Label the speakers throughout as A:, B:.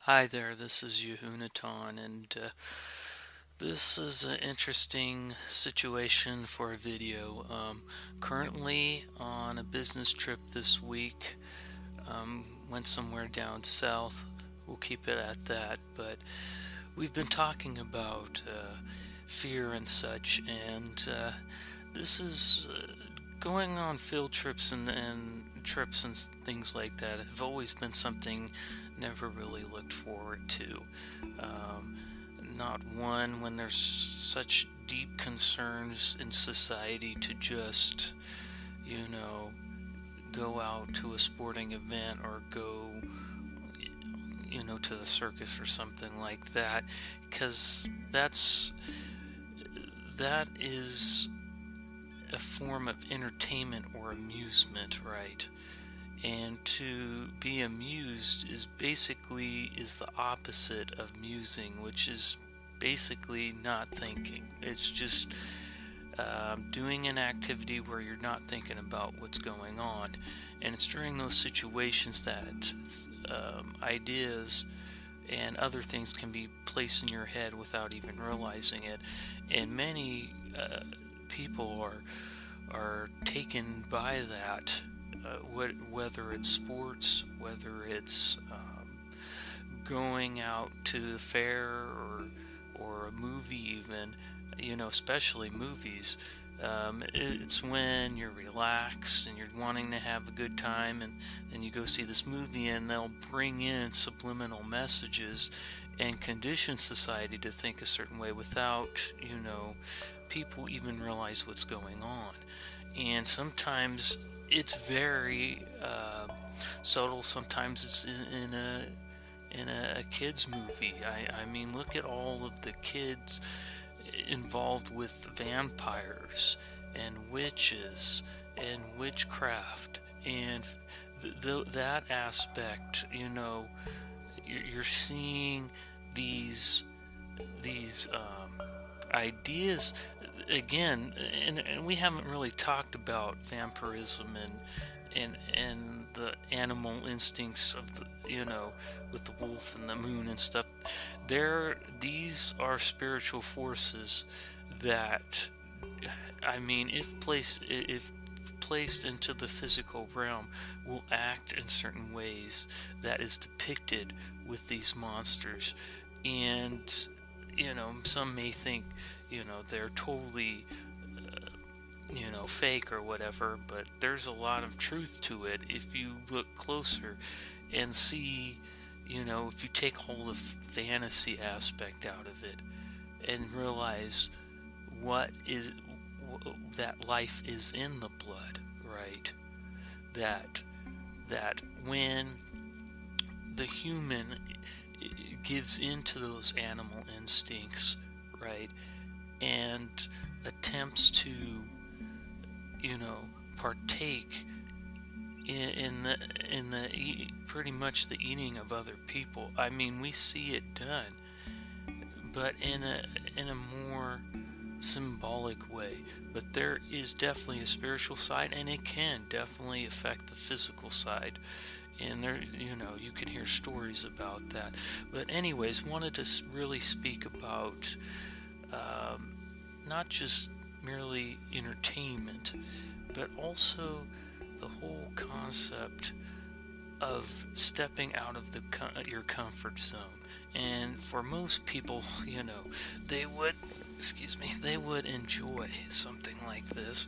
A: Hi there, this is Yahunatan, and this is an interesting situation for a video. Currently on a business trip this week, went somewhere down south. We'll keep it at that, but we've been talking about fear and such, and this is going on field trips and trips and things like that have always been something never really looked forward to. Um, Not one when there's such deep concerns in society to just, you know, go out to a sporting event or go, to the circus or something like that, because that is a form of entertainment or amusement, right? And to be amused is the opposite of musing, which is basically not thinking. It's just doing an activity where you're not thinking about what's going on. And it's during those situations that ideas and other things can be placed in your head without even realizing it. And many people are taken by that, whether it's sports, whether it's going out to the fair or a movie even, especially movies. It's when you're relaxed and you're wanting to have a good time, and then you go see this movie, and they'll bring in subliminal messages and condition society to think a certain way without, people even realize what's going on. And sometimes it's very subtle. Sometimes it's in a kids movie. I mean, look at all of the kids involved with vampires and witches and witchcraft and that aspect. You're seeing these ideas again, and we haven't really talked about vampirism and the animal instincts of the, with the wolf and the moon and stuff. These are spiritual forces that, I mean, if placed into the physical realm, will act in certain ways that is depicted with these monsters. And some may think, they're totally fake or whatever, but there's a lot of truth to it if you look closer and see, if you take all the fantasy aspect out of it and realize what is that life is in the blood, right? That when the human gives into those animal instincts, right, and attempts to, partake in the pretty much the eating of other people. I mean, we see it done, but in a more symbolic way. But there is definitely a spiritual side, and it can definitely affect the physical side. And there, you can hear stories about that. But anyways, wanted to really speak about not just merely entertainment, but also the whole concept of stepping out of your comfort zone. And for most people, they would, they would enjoy something like this,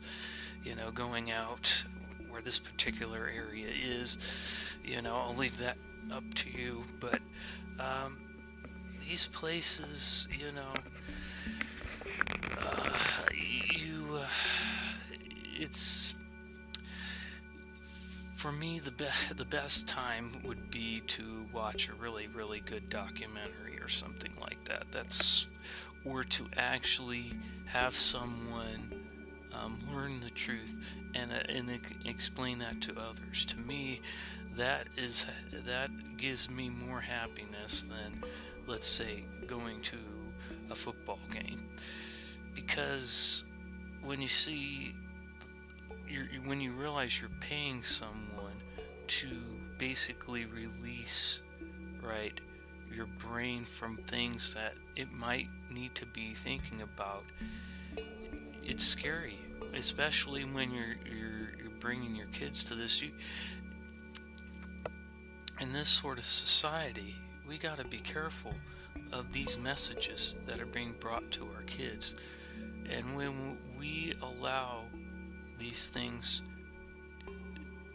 A: going out where this particular area is. I'll leave that up to you, but these places, you, it's for me, the best time would be to watch a really, really good documentary or something like that. Or to actually have someone learn the truth and explain that to others. To me, that gives me more happiness than, let's say, going to a football game, because when you see when you realize you're paying someone to basically release, right, your brain from things that it might need to be thinking about. It's scary, especially when you're bringing your kids to this. In this sort of society, we got to be careful of these messages that are being brought to our kids. And when we allow these things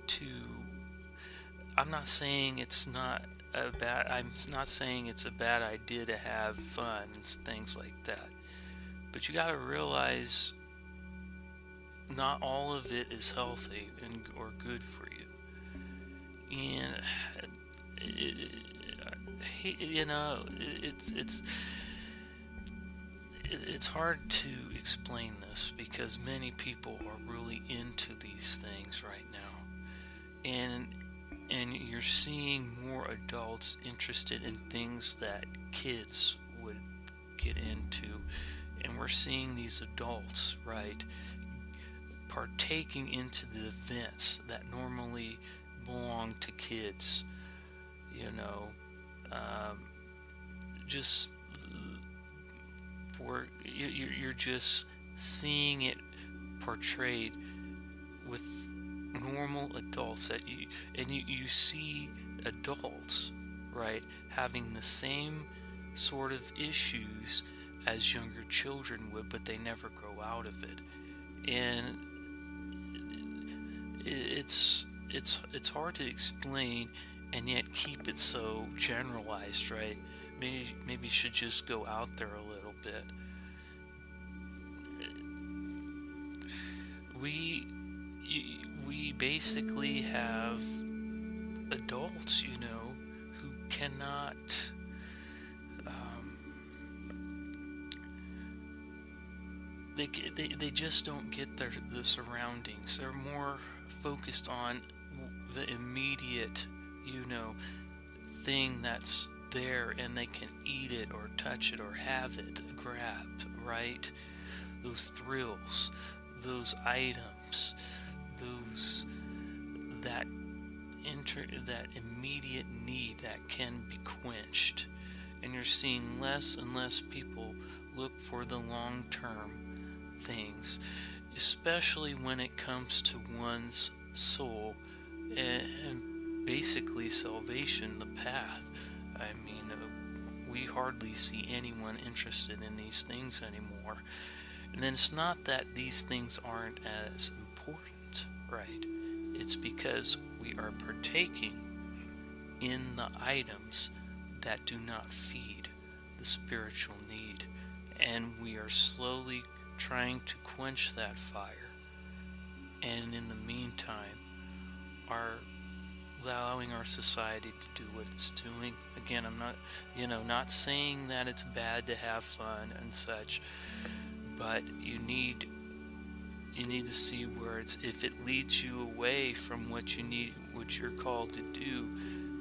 A: to, I'm not saying it's not I'm not saying it's a bad idea to have fun and things like that. But you got to realize not all of it is healthy or good for you. And it's hard to explain this because many people are really into these things right now, and you're seeing more adults interested in things that kids would get into, and we're seeing these adults, right, partaking into the events that normally belong to kids. Just for you're just seeing it portrayed with normal adults you see adults, right, having the same sort of issues as younger children would, but they never grow out of it. And it's hard to explain and yet keep it so generalized, right? Maybe you should just go out there a little bit. We basically have adults, who cannot they just don't get the surroundings. They're more focused on the immediate, thing that's there, and they can eat it or touch it or have it grabbed, right? Those thrills, those items, that immediate need that can be quenched. And you're seeing less and less people look for the long-term things, especially when it comes to one's soul and basically salvation, the path. I mean, we hardly see anyone interested in these things anymore. And then it's not that these things aren't as important, right? It's because we are partaking in the items that do not feed the spiritual need, and we are slowly trying to quench that fire, and in the meantime are allowing our society to do what it's doing. Again, I'm not saying that it's bad to have fun and such, but you need to see where if it leads you away from what you're called to do,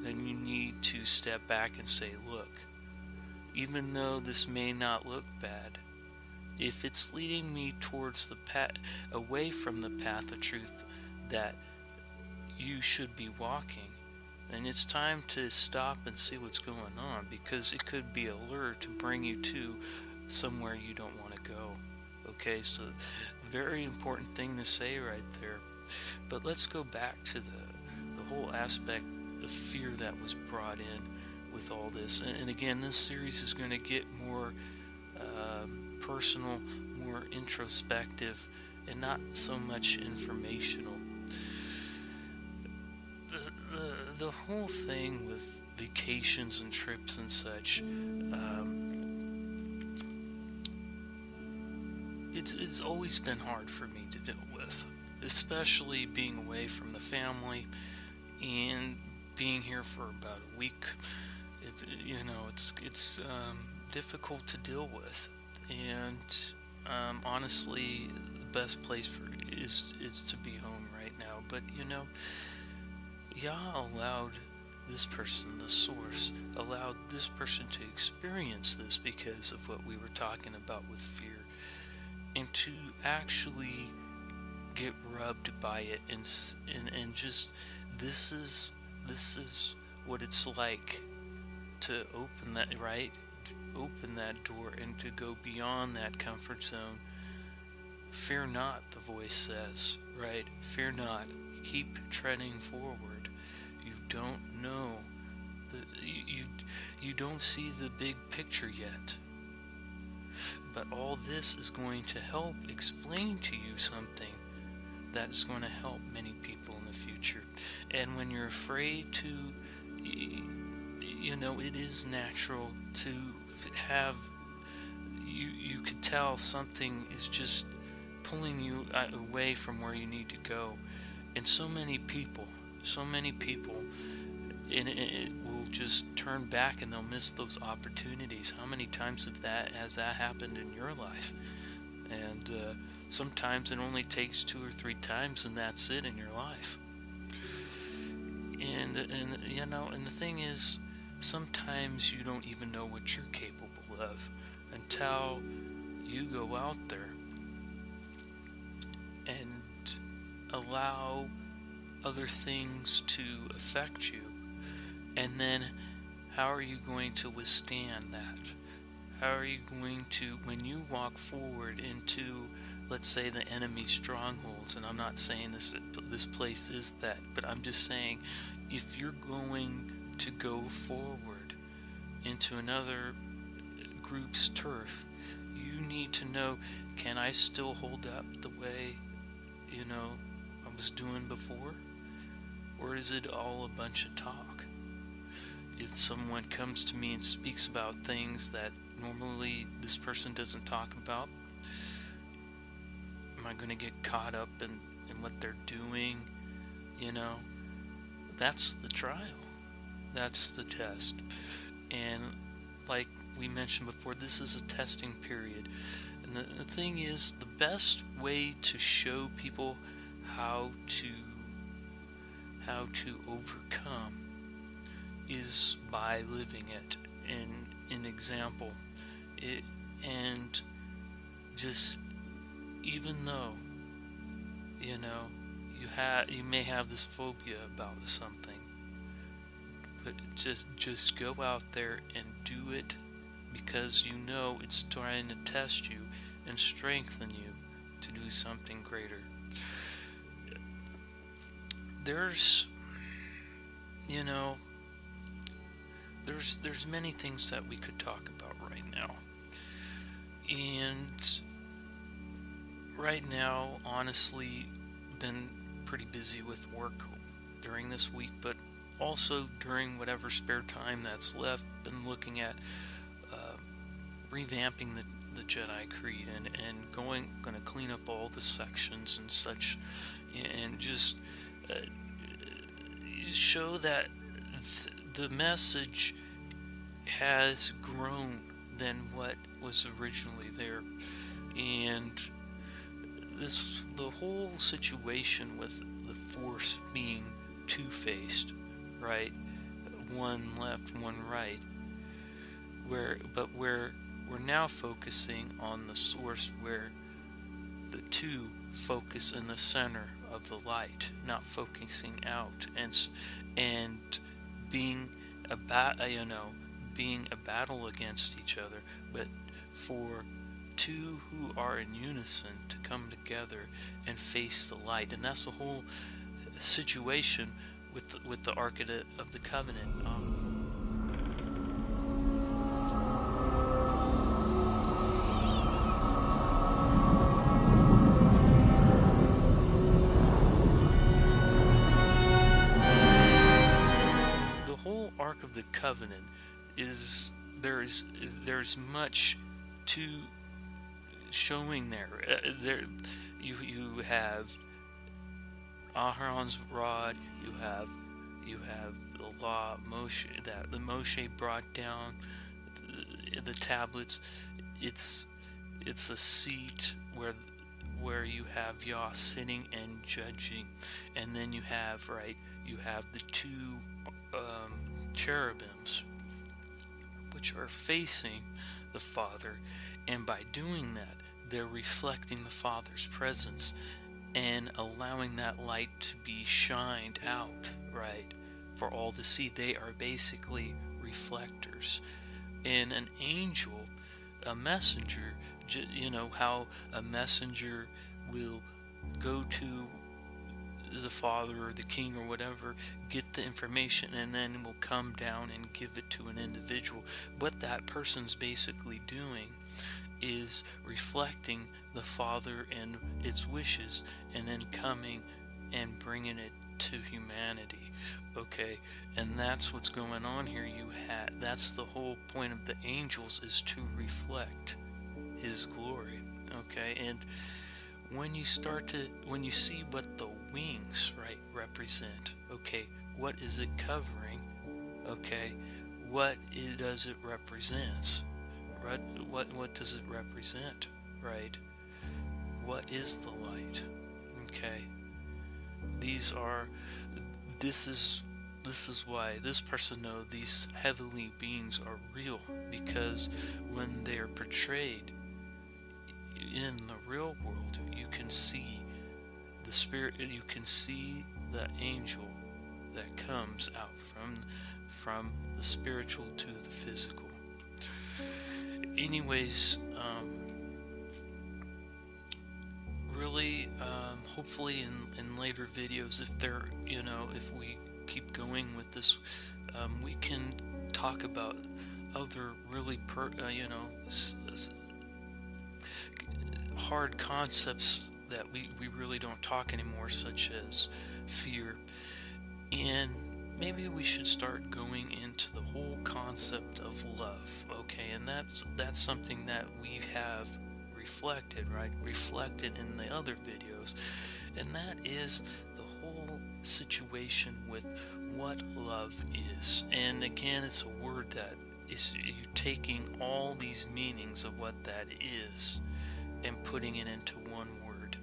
A: then you need to step back and say, look, even though this may not look bad, if it's leading me towards the path, away from the path of truth that you should be walking, then it's time to stop and see what's going on, because it could be a lure to bring you to somewhere you don't want to go. Okay, so very important thing to say right there. But let's go back to the whole aspect of fear that was brought in with all this. And again, this series is going to get more personal, more introspective, and not so much informational. The whole thing with vacations and trips and such, it's always been hard for me to deal with, especially being away from the family and being here for about a week. It's difficult to deal with, and honestly, the best place is to be home right now. But Yah allowed this person, the source, allowed this person to experience this because of what we were talking about with fear, and to actually get rubbed by it, and just this is what it's like to open that, right? Open that door and to go beyond that comfort zone. Fear not, the voice says, right? Fear not. Keep treading forward. You don't know. You don't see the big picture yet. But all this is going to help explain to you something that is going to help many people in the future. And when you're afraid to, it is natural to have, you could tell something is just pulling you away from where you need to go. And so many people, and it will just turn back and they'll miss those opportunities. How many times has that happened in your life? And sometimes it only takes 2 or 3 times, and that's it in your life. And the thing is, sometimes you don't even know what you're capable of until you go out there and allow other things to affect you. And then how are you going to withstand that? How are you going to, when you walk forward into, let's say, the enemy's strongholds, and I'm not saying this place is that, but I'm just saying, if you're going to go forward into another group's turf, you need to know, can I still hold up the way, I was doing before? Or is it all a bunch of talk? If someone comes to me and speaks about things that normally this person doesn't talk about, am I going to get caught up in what they're doing? That's the trial. That's the test. And like we mentioned before, this is a testing period. And the thing is, the best way to show people how to overcome is by living it in an example. And just, even though you may have this phobia about something, but just go out there and do it, because it's trying to test you and strengthen you to do something greater. There's many things that we could talk about right now. And right now, honestly, been pretty busy with work during this week, but also during whatever spare time that's left, been looking at revamping the Jedi Creed and going to clean up all the sections and such, and just show that the message has grown than what was originally there. And the whole situation with the Force being two-faced, right? One left, one right. Where we're now focusing on the source, where the two focus in the center of the light, not focusing out and being a battle against each other, but for two who are in unison to come together and face the light. And that's the whole situation with the Ark of the Covenant. The whole Ark of the Covenant is there's much to showing there. You have Aharon's rod. You have the law Moshe that the Moshe brought down, the tablets. It's a seat where you have Yah sitting and judging, and then you have the two cherubims, which are facing the Father, and by doing that, they're reflecting the Father's presence and allowing that light to be shined out, right, for all to see. They are basically reflectors. And an angel, a messenger, how a messenger will go to the father or the king or whatever, get the information, and then will come down and give it to an individual. What that person's basically doing is reflecting the father and its wishes, and then coming and bringing it to humanity. Okay, and that's what's going on here. That's the whole point of the angels, is to reflect his glory. Okay, and when you see what the wings, right, represent, okay, what is it covering? Okay, does it represent? Right? What does it represent? Right? What is the light? Okay. This is why this person knows these heavenly beings are real, because when they are portrayed in the real world, you can see the spirit, you can see the angel that comes out from the spiritual to the physical. Anyways, really, hopefully in later videos, if we keep going with this, we can talk about other really hard concepts that we really don't talk anymore, such as fear. And maybe we should start going into the whole concept of love, okay? And that's something that we have reflected in the other videos, and that is the whole situation with what love is. And again, it's a word that is, you're taking all these meanings of what that is and putting it into one word.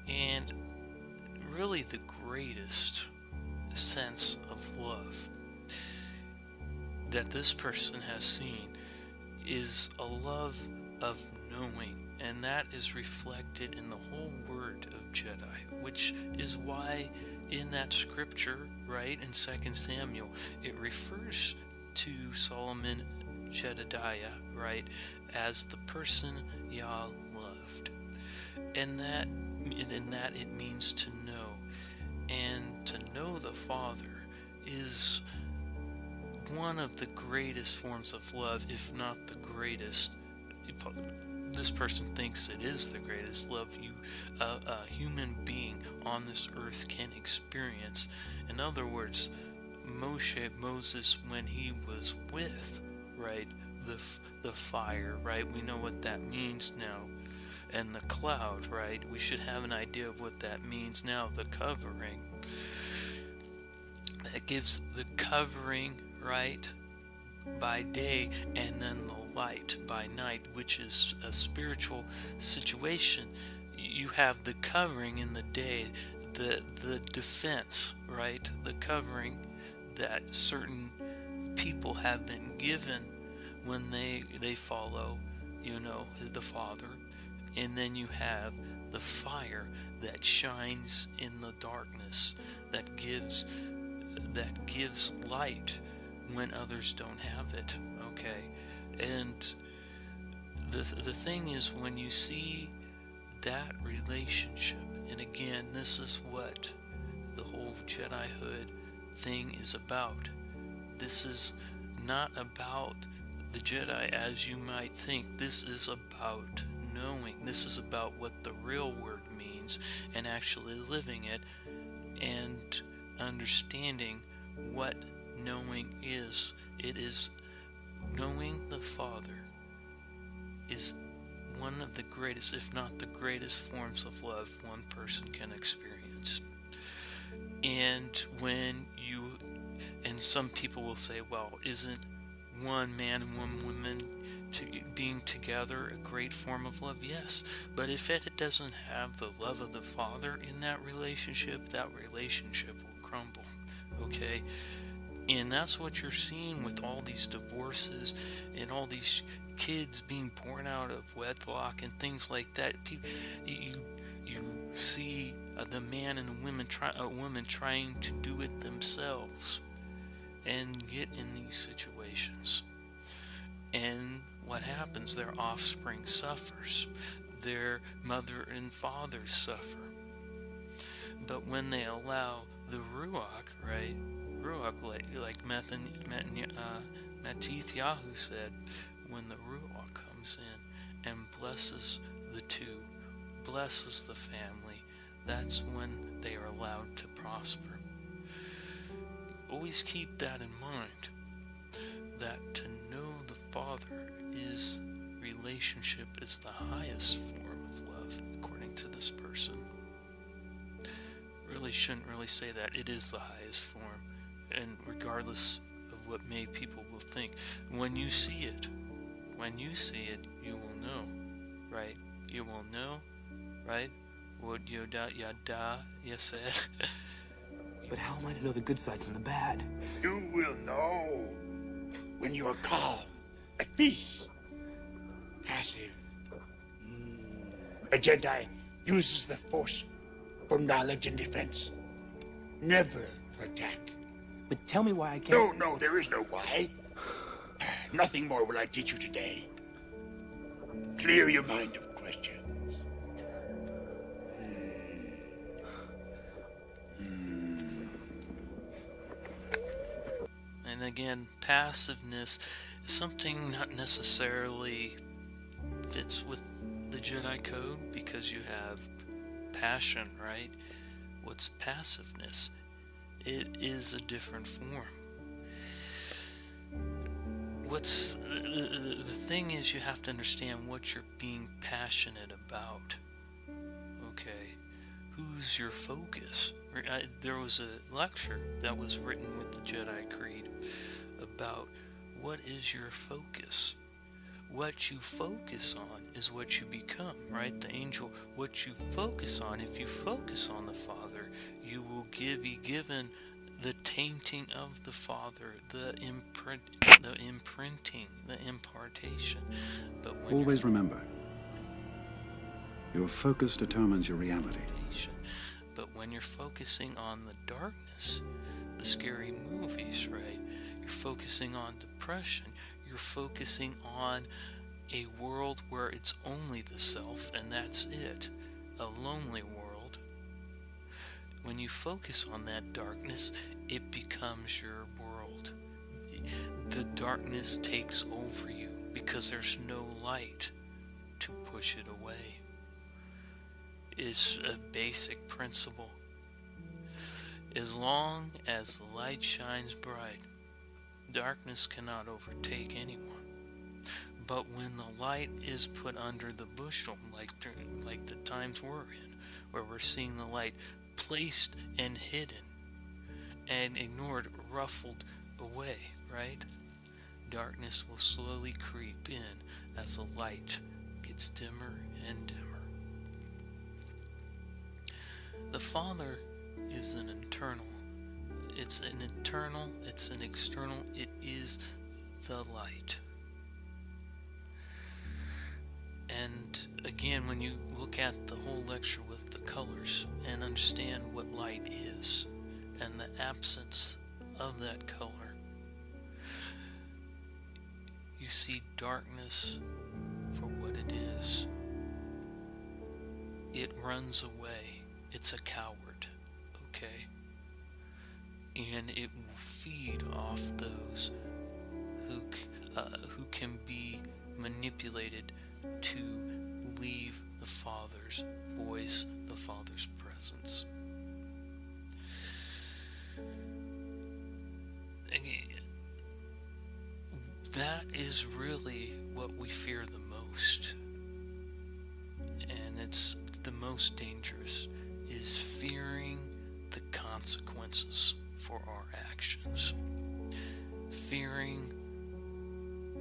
A: And really the greatest sense of love that this person has seen is a love of knowing, and that is reflected in the whole word of Jedi, which is why in that scripture, right, in 2 Samuel, it refers to Solomon Jedidiah, right, as the person Yah loved, and that it means to know. And to know the Father is one of the greatest forms of love, if not the greatest. This person thinks it is the greatest love a human being on this earth can experience. In other words, Moses, when he was with, right, the fire, right, we know what that means now, and the cloud, right, we should have an idea of what that means now. The covering, that gives the covering, right, by day, and then the light by night, which is a spiritual situation. You have the covering in the day, the defense, right, the covering that certain people have been given when they follow, the Father. And then you have the fire that shines in the darkness, that gives light when others don't have it. Okay, and the thing is, when you see that relationship, and again, this is what the whole Jedihood thing is about. This is not about the Jedi as you might think. This is about knowing. This is about what the real word means, and actually living it and understanding what knowing is. It is knowing the Father is one of the greatest, if not the greatest, forms of love one person can experience. And some people will say, well, isn't one man and one woman being together a great form of love? Yes, but if it doesn't have the love of the Father in that relationship will crumble. Okay, and that's what you're seeing with all these divorces and all these kids being born out of wedlock and things like that. You see the man and a woman trying to do it themselves, and get in these situations. And what happens? Their offspring suffers. Their mother and father suffer. But when they allow the Ruach, right? Ruach, like Matityahu said, when the Ruach comes in and blesses the two, blesses the family, that's when they are allowed to prosper. Always keep that in mind, that to know the Father is relationship is the highest form of love, according to this person. Really shouldn't really say that. It is the highest form, and regardless of what people will think, when you see it, you will know, right? You will know, right? What Yoda Yada said.
B: But how am I to know the good side from the bad?
C: You will know when you are calm, at peace, passive. A Jedi uses the Force for knowledge and defense, never for attack.
B: But tell me why I can't...
C: No, there is no why. Nothing more will I teach you today. Clear your mind of questions.
A: And again, passiveness is something not necessarily fits with the Jedi Code, because you have passion, right? What's passiveness? It is a different form. What's the thing is, you have to understand what you're being passionate about. Okay, who's your focus? There was a lecture that was written with the Jedi Creed about what is your focus. What you focus on is what you become, right? The angel, what you focus on, if you focus on the Father, you will be given the tainting of the Father, the imprinting, the impartation. But when
D: always remember, your focus determines your reality.
A: But when you're focusing on the darkness, the scary movies, right? You're focusing on depression. You're focusing on a world where it's only the self, and that's it. A lonely world. When you focus on that darkness, it becomes your world. The darkness takes over you because there's no light to push it away. It's a basic principle. As long as the light shines bright, darkness cannot overtake anyone. But when the light is put under the bushel, like the times we're in, where we're seeing the light placed and hidden and ignored, ruffled away, right? Darkness will slowly creep in as the light gets dimmer and dimmer. The Father is an internal. It's an internal, it's an external, it is the light. And again, when you look at the whole lecture with the colors and understand what light is and the absence of that color, you see darkness for what it is. It runs away. It's a coward, okay? And it will feed off those who can be manipulated to leave the Father's voice, the Father's presence. Again, that is really what we fear the most. And it's the most dangerous, is fearing the consequences for our actions. Fearing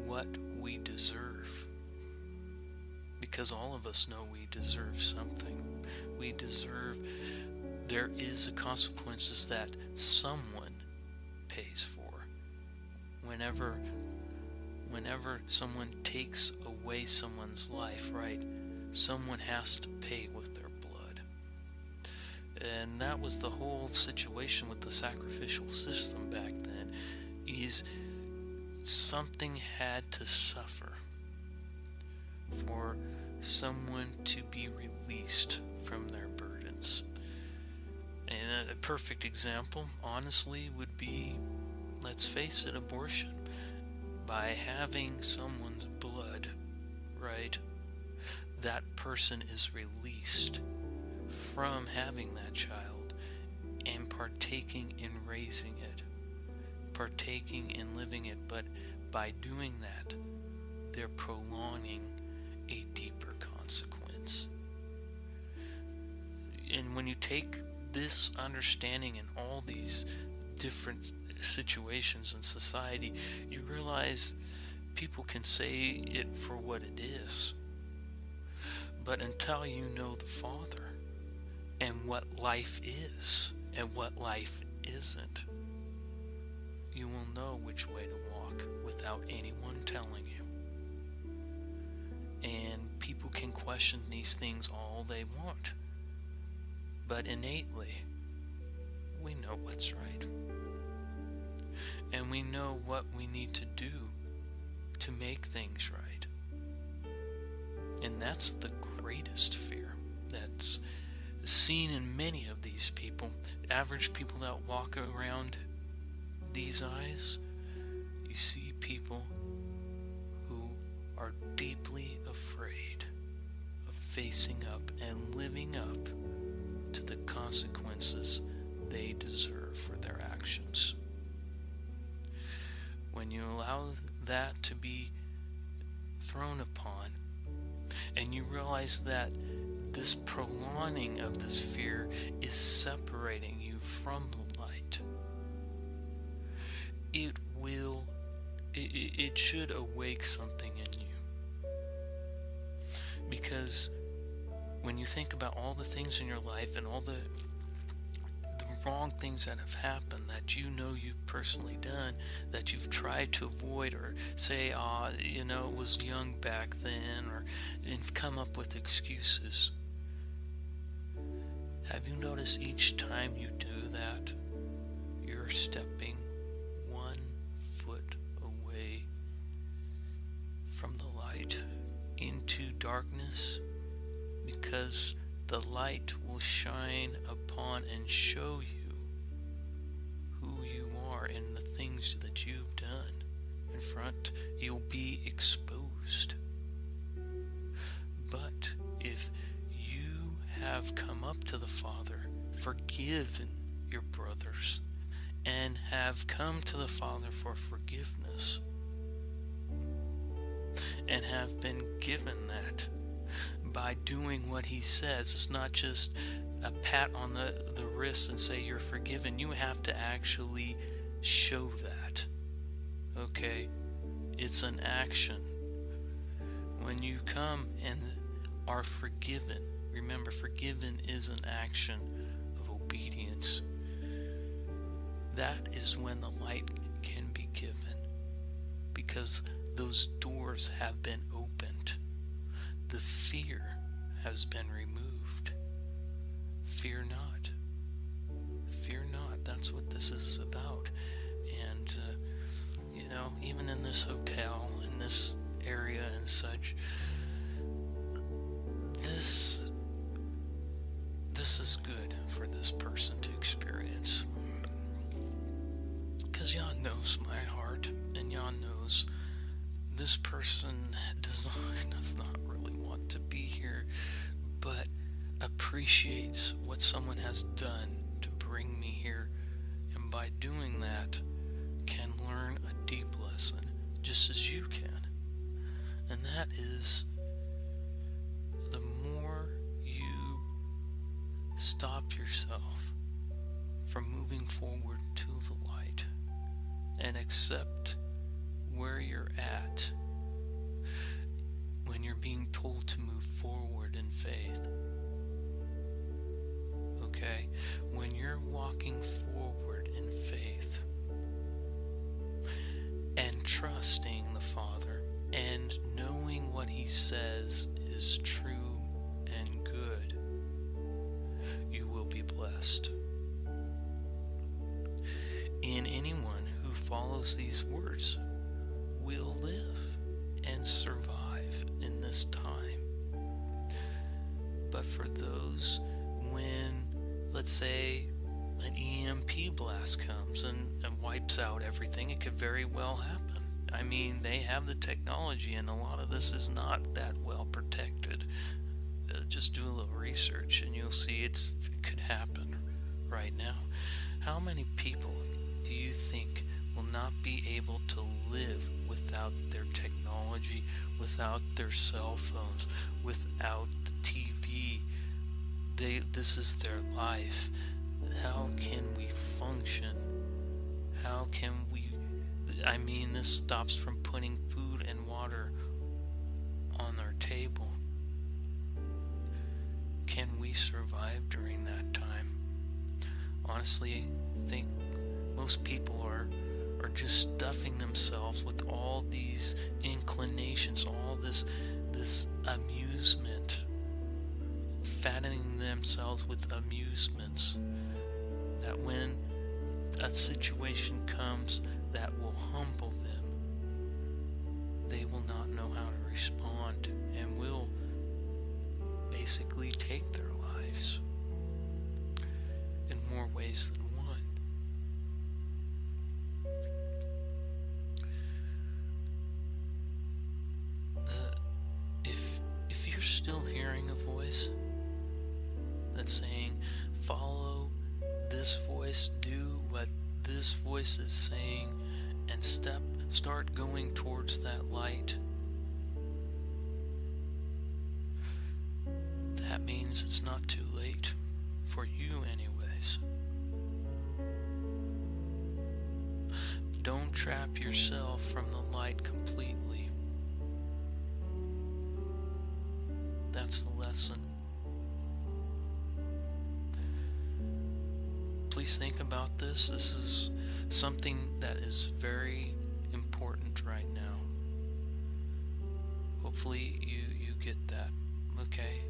A: what we deserve. Because all of us know we deserve something. There is a consequences that someone pays for. Whenever someone takes away someone's life, right, someone has to pay with their blood. And that was the whole situation with the sacrificial system back then. is something had to suffer for someone to be released from their burdens. And a perfect example, honestly, would be, let's face it, abortion. By having someone's blood, right, that person is released from having that child and partaking in raising it, partaking in living it. But by doing that, they're prolonging a deeper consequence. And when you take this understanding in all these different situations in society, you realize people can say it for what it is. But until you know the Father and what life is and what life isn't, you will know which way to walk without anyone telling you. And people can question these things all they want, but innately, we know what's right. And we know what we need to do to make things right. And that's the greatest fear that's seen in many of these people. Average people that walk around these eyes, you see people who are deeply afraid of facing up and living up to the consequences they deserve for their actions. When you allow that to be thrown upon, and you realize that this prolonging of this fear is separating you from the light, it should awake something in you. Because when you think about all the things in your life and all the wrong things that have happened that you know you've personally done, that you've tried to avoid, or say, it was young back then, and come up with excuses. Have you noticed each time you do that, you're stepping 1 foot away from the light into darkness? Because the light will shine upon and show you who you are and the things that you've done. In front, you'll be exposed. But if you have come up to the Father, forgiven your brothers, and have come to the Father for forgiveness, and have been given that by doing what He says, it's not just a pat on the wrist and say you're forgiven. You have to actually show that. Okay? It's an action. When you come and are forgiven, remember, forgiven is an action of obedience. That is when the light can be given, because those doors have been opened. The fear has been removed. Fear not. Fear not. That's what this is about. And, even in this hotel, in this area and such, this is good for this person to experience. Because Yah knows my heart, and Yah knows this person does not really want to be here, but appreciates what someone has done to bring me here, and by doing that can learn a deep lesson, just as you can. And that is, the more you stop yourself from moving forward to the light and accept where you're at when you're being told to move forward in faith. Okay? When you're walking forward in faith and trusting the Father and knowing what He says is true and good, you will be blessed. In anyone who follows knows these words will live and survive in this time. But for those, when, let's say, an EMP blast comes and wipes out everything, it could very well happen. I mean, they have the technology, and a lot of this is not that well protected. Just do a little research and you'll see it could happen right now. How many people do you think will not be able to live without their technology, without their cell phones, without the TV? This is their life. How can we function? How can we... I mean, this stops from putting food and water on our table. Can we survive during that time? Honestly, I think most people are just stuffing themselves with all these inclinations, all this amusement, fattening themselves with amusements, that when a situation comes that will humble them, they will not know how to respond and will basically take their lives in more ways than one. If you're still hearing a voice that's saying, follow this voice, do what this voice is saying, and start going towards that light, that means it's not too late for you anyways. Don't trap yourself from the light completely. That's the lesson. Please think about this. This is something that is very important right now. Hopefully you get that. Okay,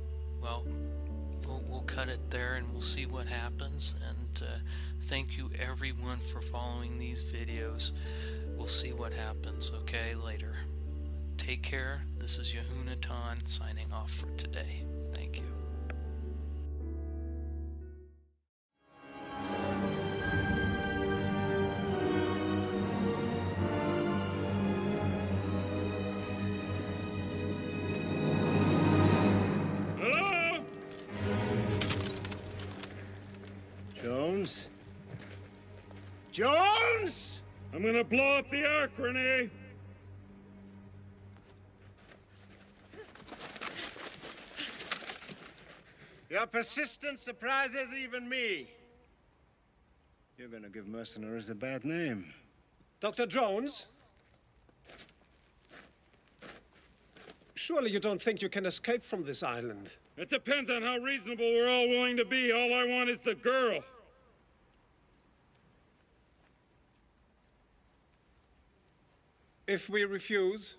A: well, we'll cut it there and we'll see what happens. And thank you everyone for following these videos. We'll see what happens, okay, later. Take care. This is Yahunatan signing off for today. Thank you.
E: Hello? Jones? Jones? I'm gonna blow up the ark, Renee. Your persistence surprises even me. You're gonna give mercenaries a bad name.
F: Dr. Jones? Surely you don't think you can escape from this island?
E: It depends on how reasonable we're all willing to be. All I want is the girl.
F: If we refuse?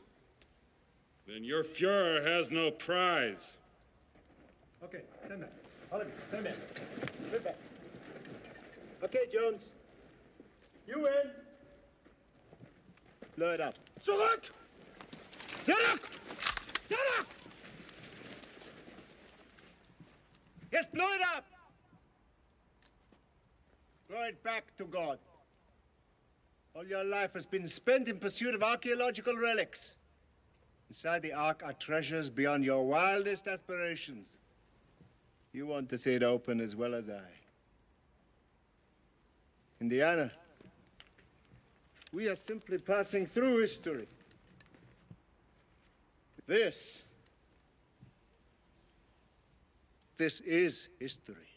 E: Then your Fuhrer has no prize.
F: Okay, stand back. All of you, stand back. Stand back. Okay, Jones. You win. Blow it up. Zurück!
E: Zurück! Zurück!
F: Yes, blow it up! Blow it back to God. All your life has been spent in pursuit of archaeological relics. Inside the Ark are treasures beyond your wildest aspirations. You want to see it open as well as I. Indiana, we are simply passing through history. This is history.